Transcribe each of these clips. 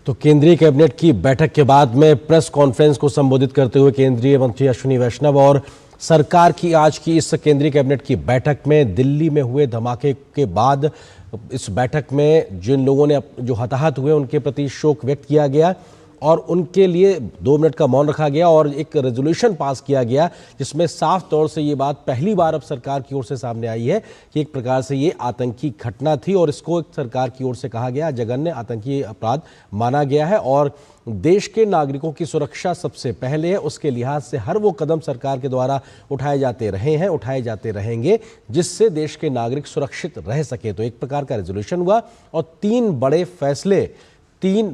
तो केंद्रीय कैबिनेट की बैठक के बाद में प्रेस कॉन्फ्रेंस को संबोधित करते हुए केंद्रीय मंत्री अश्विनी वैष्णव और सरकार की आज की इस केंद्रीय कैबिनेट की बैठक में दिल्ली में हुए धमाके के बाद इस बैठक में जिन लोगों ने जो हताहत हुए उनके प्रति शोक व्यक्त किया गया और उनके लिए 2 मिनट का मौन रखा गया और एक रेजोल्यूशन पास किया गया जिसमें साफ तौर से ये बात पहली बार अब सरकार की ओर से सामने आई है कि एक प्रकार से ये आतंकी घटना थी और इसको सरकार की ओर से कहा गया जघन्य आतंकी अपराध माना गया है और देश के नागरिकों की सुरक्षा सबसे पहले है। उसके लिहाज से हर वो कदम सरकार के द्वारा उठाए जाते रहे हैं, उठाए जाते रहेंगे जिससे देश के नागरिक सुरक्षित रह सके। तो एक प्रकार का रेजोल्यूशन हुआ और 3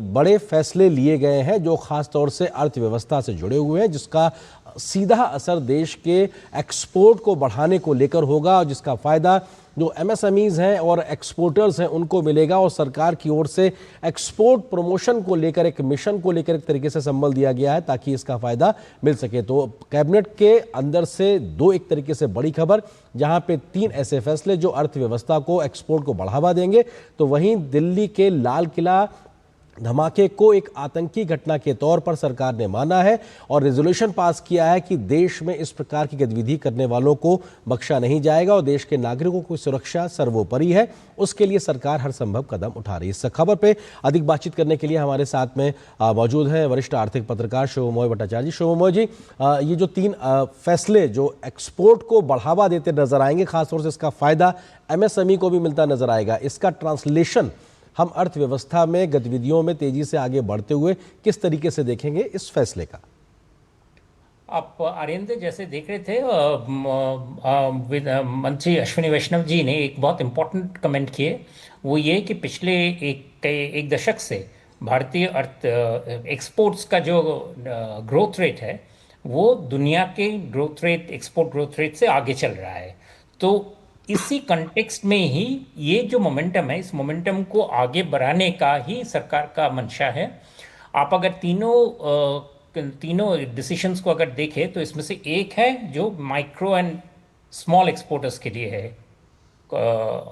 बड़े फैसले लिए गए हैं जो खास तौर से अर्थव्यवस्था से जुड़े हुए हैं, जिसका सीधा असर देश के एक्सपोर्ट को बढ़ाने को लेकर होगा और जिसका फायदा जो एमएसएमईज हैं और एक्सपोर्टर्स हैं उनको मिलेगा। और सरकार की ओर से एक्सपोर्ट प्रमोशन को लेकर एक मिशन को लेकर एक तरीके से संबल दिया गया है ताकि इसका फायदा मिल सके। तो कैबिनेट के अंदर से 2 एक तरीके से बड़ी खबर, जहां पे 3 ऐसे फैसले जो अर्थव्यवस्था को, एक्सपोर्ट को बढ़ावा देंगे, तो वहीं दिल्ली के लाल किला धमाके को एक आतंकी घटना के तौर पर सरकार ने माना है और रेजोल्यूशन पास किया है कि देश में इस प्रकार की गतिविधि करने वालों को बख्शा नहीं जाएगा और देश के नागरिकों की सुरक्षा सर्वोपरि है। उसके लिए सरकार हर संभव कदम उठा रही है। इस खबर पे अधिक बातचीत करने के लिए हमारे साथ में मौजूद हैं वरिष्ठ आर्थिक पत्रकार शिवमोय भट्टाचार्य जी। शिवमोय जी, ये जो 3 फैसले जो एक्सपोर्ट को बढ़ावा देते नजर आएंगे, खासतौर से इसका फायदा एमएसएमई को भी मिलता नजर आएगा, इसका ट्रांसलेशन हम अर्थव्यवस्था में गतिविधियों में तेजी से आगे बढ़ते हुए किस तरीके से देखेंगे इस फैसले का? आप आर्यन जैसे देख रहे थे, मंत्री अश्विनी वैष्णव जी ने एक बहुत इंपॉर्टेंट कमेंट किए। वो ये कि पिछले एक दशक से भारतीय एक्सपोर्ट्स का जो ग्रोथ रेट है वो दुनिया के growth rate, export growth rate से आगे चल रहा है। तो इसी कंटेक्स्ट में ही ये जो मोमेंटम है, इस मोमेंटम को आगे बढ़ाने का ही सरकार का मंशा है। आप अगर तीनों डिसीशंस को अगर देखें तो इसमें से एक है जो माइक्रो एंड स्मॉल एक्सपोर्टर्स के लिए है,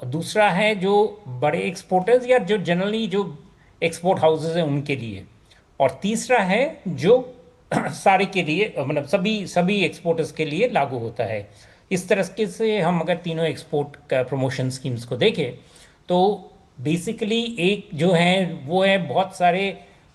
दूसरा है जो बड़े एक्सपोर्टर्स या जो जनरली जो एक्सपोर्ट हाउसेस हैं उनके लिए, और तीसरा है जो सारे के लिए, मतलब सभी एक्सपोर्टर्स के लिए लागू होता है। इस तरह से हम अगर तीनों एक्सपोर्ट का प्रमोशन स्कीम्स को देखें तो बेसिकली एक जो है वो है बहुत सारे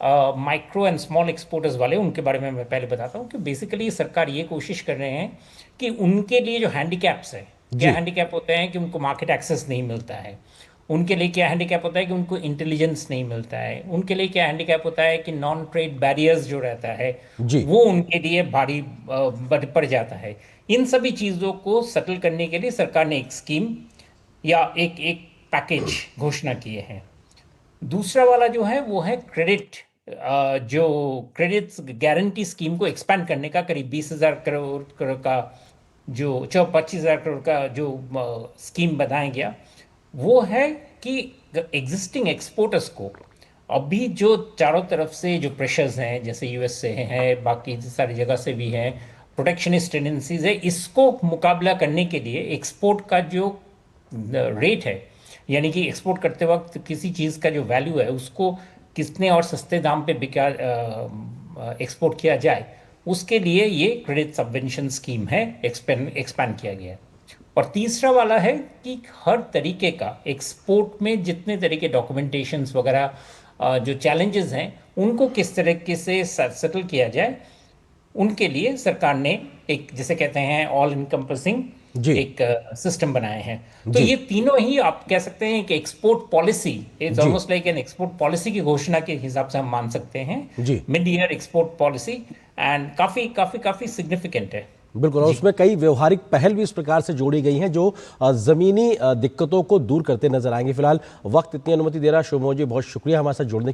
माइक्रो एंड स्मॉल एक्सपोर्टर्स वाले, उनके बारे में मैं पहले बताता हूँ कि बेसिकली सरकार ये कोशिश कर रहे हैं कि उनके लिए जो हैंडीकैप्स है, क्या हैंडीकैप होते हैं कि उनको मार्केट एक्सेस नहीं मिलता है, उनके लिए क्या हैंडीकैप होता है कि उनको इंटेलिजेंस नहीं मिलता है, उनके लिए क्या हैंडीकैप होता है कि नॉन ट्रेड बैरियर्स जो रहता है वो उनके लिए भारी पड़ जाता है। इन सभी चीज़ों को सेटल करने के लिए सरकार ने एक स्कीम या एक पैकेज घोषणा किए हैं। दूसरा वाला जो है वो है जो क्रेडिट गारंटी स्कीम को एक्सपैंड करने का, करीब 20,000 करोड़ का जो 25,000 करोड़ का जो स्कीम बनाया गया, वो है कि एग्जिस्टिंग एक्सपोर्टर्स को अभी जो चारों तरफ से जो प्रेशर्स हैं, जैसे यूएस से हैं, बाकी सारी जगह से भी हैं, प्रोटेक्शनिस्ट टेंडेंसीज है, इसको मुकाबला करने के लिए एक्सपोर्ट का जो रेट है, यानी कि एक्सपोर्ट करते वक्त किसी चीज़ का जो वैल्यू है उसको कितने और सस्ते दाम पे एक्सपोर्ट किया जाए, उसके लिए ये क्रेडिट सबवेंशन स्कीम है, एक्सपैंड किया गया है। और तीसरा वाला है कि हर तरीके का एक्सपोर्ट में जितने तरीके डॉक्यूमेंटेशंस वगैरह जो चैलेंजेस हैं उनको किस तरीके से सेटल किया जाए, उनके लिए सरकार ने एक, जिसे कहते हैं ऑल इनकम्पसिंग एक सिस्टम बनाए हैं। तो ये तीनों ही आप कह सकते हैं कि export policy is almost like an export policy की घोषणा के हिसाब से हम मान सकते हैं, mid year export policy, and काफी सिग्निफिकेंट है। बिल्कुल, और उसमें कई व्यवहारिक पहल भी इस प्रकार से जोड़ी गई हैं जो जमीनी दिक्कतों को दूर करते नजर आएंगे। फिलहाल वक्त इतनी अनुमति दे रहा। शिवमोय जी, बहुत शुक्रिया हमारे साथ जुड़ने के